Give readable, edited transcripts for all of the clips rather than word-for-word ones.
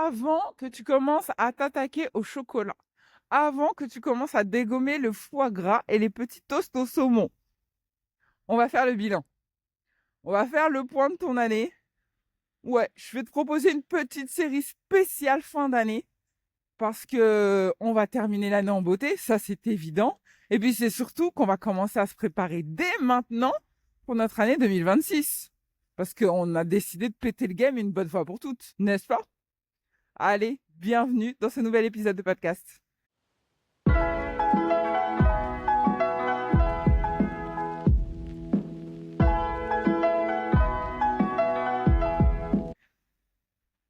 Avant que tu commences à t'attaquer au chocolat, avant que tu commences à dégommer le foie gras et les petits toasts au saumon, on va faire le bilan. On va faire le point de ton année. Ouais, je vais te proposer une petite série spéciale fin d'année parce que on va terminer l'année en beauté, ça c'est évident. Et puis c'est surtout qu'on va commencer à se préparer dès maintenant pour notre année 2026. Parce qu'on a décidé de péter le game une bonne fois pour toutes, n'est-ce pas? Allez, bienvenue dans ce nouvel épisode de podcast.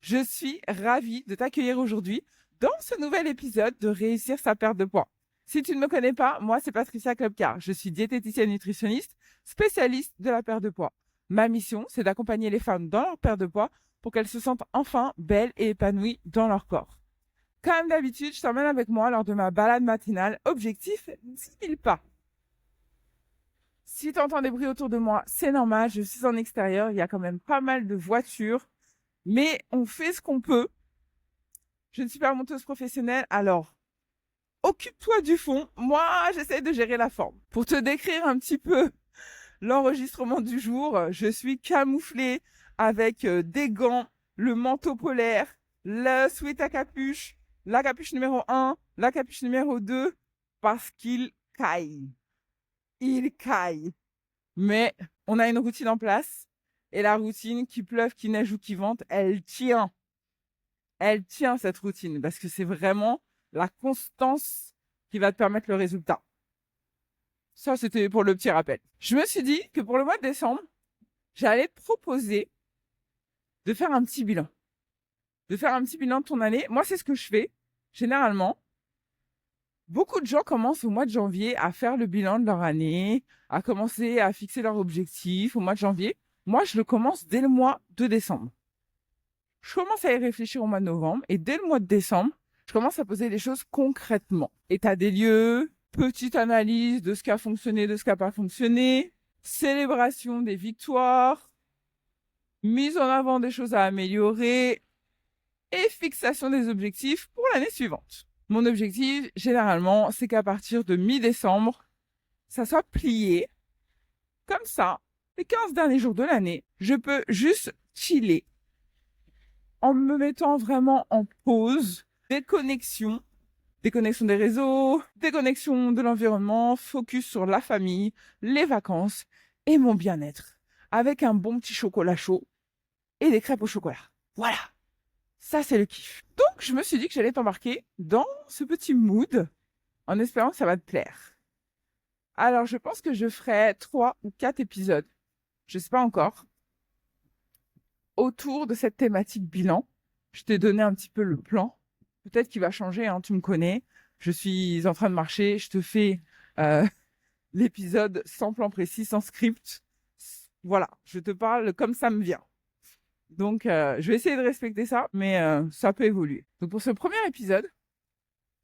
Je suis ravie de t'accueillir aujourd'hui dans ce nouvel épisode de Réussir sa perte de poids. Si tu ne me connais pas, moi c'est Patricia Klopkar. Je suis diététicienne nutritionniste, spécialiste de la perte de poids. Ma mission, c'est d'accompagner les femmes dans leur perte de poids pour qu'elles se sentent enfin belles et épanouies dans leur corps. Comme d'habitude, je t'emmène avec moi lors de ma balade matinale. Objectif, 10 000 pas. Si tu entends des bruits autour de moi, c'est normal, je suis en extérieur, il y a quand même pas mal de voitures, mais on fait ce qu'on peut. Je ne suis pas monteuse professionnelle, alors occupe-toi du fond. Moi, j'essaie de gérer la forme. Pour te décrire un petit peu l'enregistrement du jour, je suis camouflée avec des gants, le manteau polaire, le sweat à capuche, la capuche numéro 1, la capuche numéro 2, parce qu'il caille. Il caille. Mais on a une routine en place, et la routine, qu'il pleuve, qu'il neige ou qu'il vente, elle tient. Elle tient cette routine, parce que c'est vraiment la constance qui va te permettre le résultat. Ça, c'était pour le petit rappel. Je me suis dit que pour le mois de décembre, j'allais te proposer de faire un petit bilan. De faire un petit bilan de ton année. Moi, c'est ce que je fais. Généralement, beaucoup de gens commencent au mois de janvier à faire le bilan de leur année, à commencer à fixer leurs objectifs au mois de janvier. Moi, je le commence dès le mois de décembre. Je commence à y réfléchir au mois de novembre et dès le mois de décembre, je commence à poser les choses concrètement. État des lieux, petite analyse de ce qui a fonctionné, de ce qui n'a pas fonctionné, célébration des victoires, mise en avant des choses à améliorer et fixation des objectifs pour l'année suivante. Mon objectif, généralement, c'est qu'à partir de mi-décembre, ça soit plié. Comme ça, les 15 derniers jours de l'année, je peux juste chiller en me mettant vraiment en pause, déconnexion des réseaux, déconnexion de l'environnement, focus sur la famille, les vacances et mon bien-être, avec un bon petit chocolat chaud et des crêpes au chocolat. Voilà, ça c'est le kiff. Donc je me suis dit que j'allais t'embarquer dans ce petit mood en espérant que ça va te plaire. Alors je pense que je ferai 3 ou 4 épisodes, je sais pas encore, autour de cette thématique bilan. Je t'ai donné un petit peu le plan. Peut-être qu'il va changer, hein, tu me connais. Je suis en train de marcher, je te fais l'épisode sans plan précis, sans script. Voilà, je te parle comme ça me vient. Donc, je vais essayer de respecter ça, mais ça peut évoluer. Donc, pour ce premier épisode,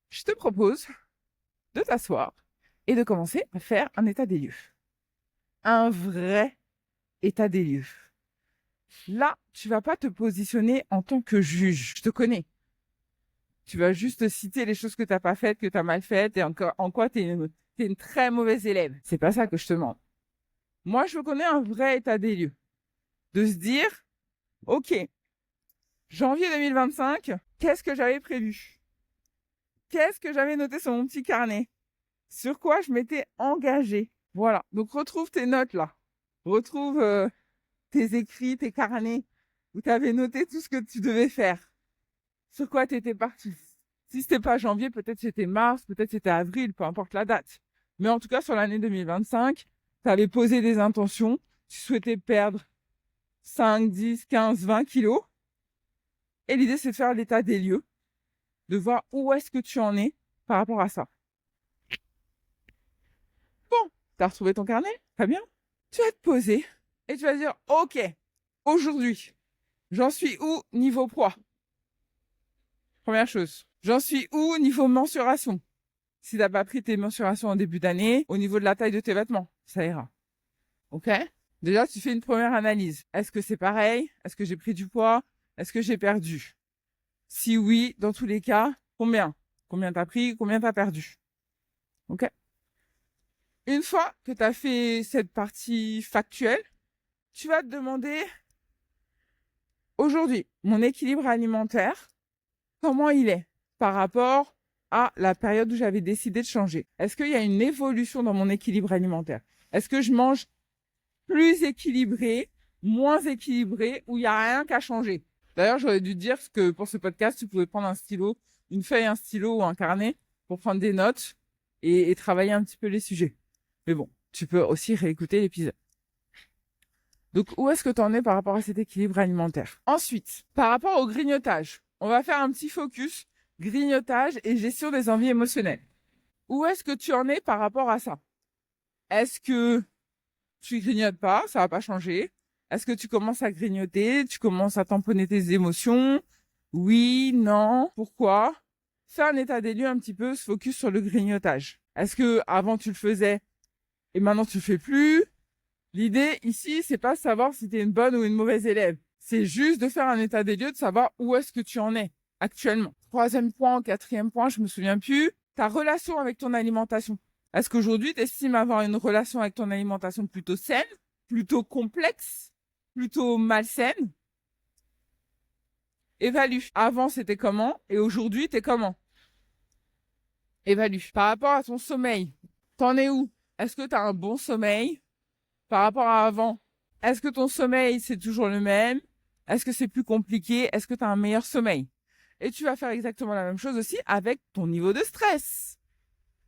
je te propose de t'asseoir et de commencer à faire un état des lieux. Un vrai état des lieux. Là, tu vas pas te positionner en tant que juge. Je te connais. Tu vas juste citer les choses que t'as pas faites, que t'as mal faites et en quoi t'es une très mauvaise élève. C'est pas ça que je te demande. Moi, je veux qu'on ait un vrai état des lieux. De se dire, OK, janvier 2025, qu'est-ce que j'avais prévu? Qu'est-ce que j'avais noté sur mon petit carnet? Sur quoi je m'étais engagée? Voilà. Donc, retrouve tes notes là. Retrouve tes écrits, tes carnets où tu avais noté tout ce que tu devais faire. Sur quoi tu étais parti. Si c'était pas janvier, peut-être c'était mars, peut-être c'était avril, peu importe la date. Mais en tout cas, sur l'année 2025, tu avais posé des intentions. Tu souhaitais perdre 5, 10, 15, 20 kilos. Et l'idée, c'est de faire l'état des lieux, de voir où est-ce que tu en es par rapport à ça. Bon, tu as retrouvé ton carnet? Très bien. Tu vas te poser et tu vas dire, OK, aujourd'hui, j'en suis où niveau poids? Première chose. J'en suis où niveau mensuration? Si t'as pas pris tes mensurations en début d'année, au niveau de la taille de tes vêtements, ça ira. OK? Déjà, tu fais une première analyse. Est-ce que c'est pareil? Est-ce que j'ai pris du poids? Est-ce que j'ai perdu? Si oui, dans tous les cas, combien? Combien t'as pris? Combien t'as perdu? Ok? Une fois que tu as fait cette partie factuelle, tu vas te demander, aujourd'hui, mon équilibre alimentaire, comment il est par rapport à la période où j'avais décidé de changer? Est-ce qu'il y a une évolution dans mon équilibre alimentaire? Est-ce que je mange plus équilibré, moins équilibré, ou il n'y a rien qu'à changer? D'ailleurs, j'aurais dû te dire que pour ce podcast, tu pouvais prendre un stylo, une feuille, un stylo ou un carnet pour prendre des notes et travailler un petit peu les sujets. Mais bon, tu peux aussi réécouter l'épisode. Donc, où est-ce que tu en es par rapport à cet équilibre alimentaire? Ensuite, par rapport au grignotage, on va faire un petit focus grignotage et gestion des envies émotionnelles. Où est-ce que tu en es par rapport à ça? Est-ce que tu grignotes pas? Ça va pas changer. Est-ce que tu commences à grignoter? Tu commences à tamponner tes émotions? Oui, non, pourquoi? Fais un état des lieux un petit peu, se focus sur le grignotage. Est-ce que avant tu le faisais et maintenant tu le fais plus? L'idée ici, c'est pas de savoir si tu es une bonne ou une mauvaise élève. C'est juste de faire un état des lieux, de savoir où est-ce que tu en es actuellement. Troisième point, quatrième point, je me souviens plus. Ta relation avec ton alimentation. Est-ce qu'aujourd'hui, tu estimes avoir une relation avec ton alimentation plutôt saine, plutôt complexe, plutôt malsaine? Évalue. Avant, c'était comment et aujourd'hui, t'es comment? Évalue. Par rapport à ton sommeil, t'en es où? Est-ce que tu as un bon sommeil par rapport à avant? Est-ce que ton sommeil, c'est toujours le même? Est-ce que c'est plus compliqué? Est-ce que tu as un meilleur sommeil? Et tu vas faire exactement la même chose aussi avec ton niveau de stress.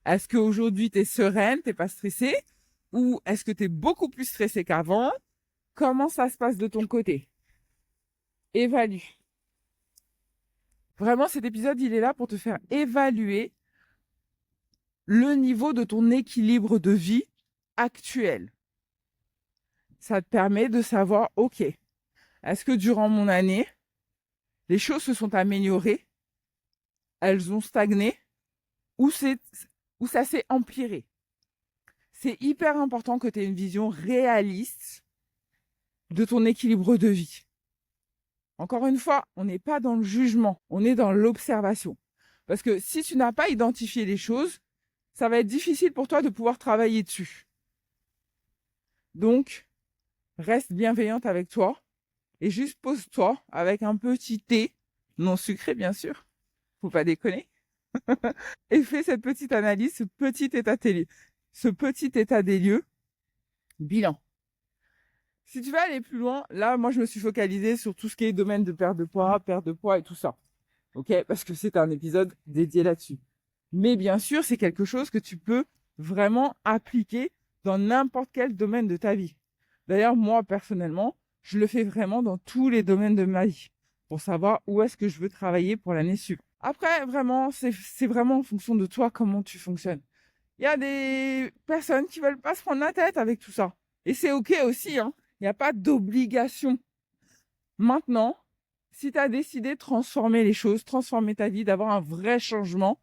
Est-ce qu'aujourd'hui, tu es sereine, tu n'es pas stressée? Ou est-ce que tu es beaucoup plus stressée qu'avant? Comment ça se passe de ton côté? Évalue. Vraiment, cet épisode, il est là pour te faire évaluer le niveau de ton équilibre de vie actuel. Ça te permet de savoir, ok, est-ce que durant mon année, les choses se sont améliorées, elles ont stagné, ou ça s'est empiré? C'est hyper important que tu aies une vision réaliste de ton équilibre de vie. Encore une fois, on n'est pas dans le jugement, on est dans l'observation. Parce que si tu n'as pas identifié les choses, ça va être difficile pour toi de pouvoir travailler dessus. Donc, reste bienveillante avec toi et juste pose-toi avec un petit thé, non sucré bien sûr, faut pas déconner, et fais cette petite analyse, ce petit état des lieux, bilan. Si tu veux aller plus loin, là, moi, je me suis focalisée sur tout ce qui est domaine de perte de poids et tout ça. Ok? Parce que c'est un épisode dédié là-dessus. Mais bien sûr, c'est quelque chose que tu peux vraiment appliquer dans n'importe quel domaine de ta vie. D'ailleurs, moi, personnellement, je le fais vraiment dans tous les domaines de ma vie pour savoir où est-ce que je veux travailler pour l'année suivante. Après, vraiment, c'est vraiment en fonction de toi comment tu fonctionnes. Il y a des personnes qui veulent pas se prendre la tête avec tout ça. Et c'est OK aussi, hein. Il n'y a pas d'obligation. Maintenant, si tu as décidé de transformer les choses, transformer ta vie, d'avoir un vrai changement,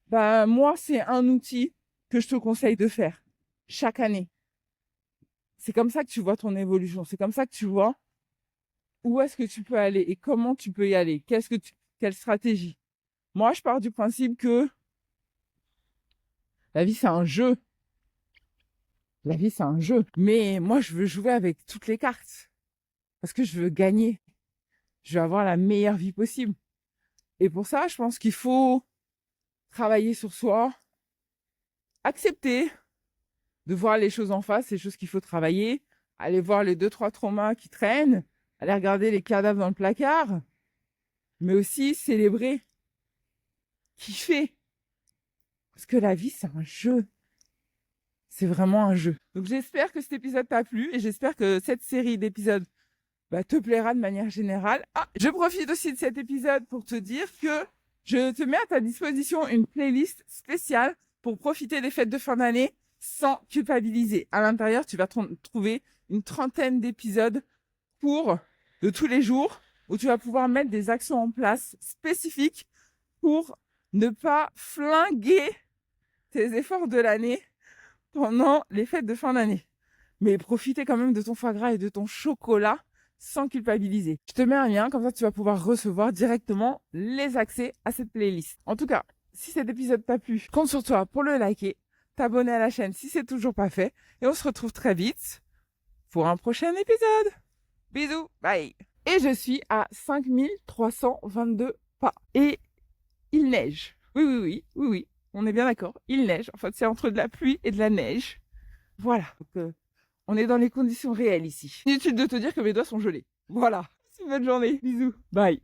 bah, moi, c'est un outil que je te conseille de faire chaque année. C'est comme ça que tu vois ton évolution. C'est comme ça que tu vois où est-ce que tu peux aller et comment tu peux y aller. Quelle stratégie? Moi, je pars du principe que la vie, c'est un jeu. La vie, c'est un jeu. Mais moi, je veux jouer avec toutes les cartes. Parce que je veux gagner. Je veux avoir la meilleure vie possible. Et pour ça, je pense qu'il faut travailler sur soi, accepter de voir les choses en face, les choses qu'il faut travailler, aller voir les 2-3 traumas qui traînent, aller regarder les cadavres dans le placard, mais aussi célébrer, kiffer. Parce que la vie, c'est un jeu. C'est vraiment un jeu. Donc j'espère que cet épisode t'a plu et j'espère que cette série d'épisodes te plaira de manière générale. Ah, je profite aussi de cet épisode pour te dire que je te mets à ta disposition une playlist spéciale pour profiter des fêtes de fin d'année sans culpabiliser. À l'intérieur, tu vas trouver une trentaine d'épisodes de tous les jours où tu vas pouvoir mettre des actions en place spécifiques pour ne pas flinguer tes efforts de l'année pendant les fêtes de fin d'année. Mais profitez quand même de ton foie gras et de ton chocolat. sans culpabiliser. Je te mets un lien, comme ça tu vas pouvoir recevoir directement les accès à cette playlist. En tout cas, si cet épisode t'a plu, je compte sur toi pour le liker, t'abonner à la chaîne si c'est toujours pas fait, et on se retrouve très vite pour un prochain épisode. Bisous, bye. Et je suis à 5322 pas. Et il neige. Oui, on est bien d'accord, il neige. En fait, c'est entre de la pluie et de la neige. Voilà, donc on est dans les conditions réelles ici. Inutile de te dire que mes doigts sont gelés. Voilà, c'est une bonne journée, bisous, bye.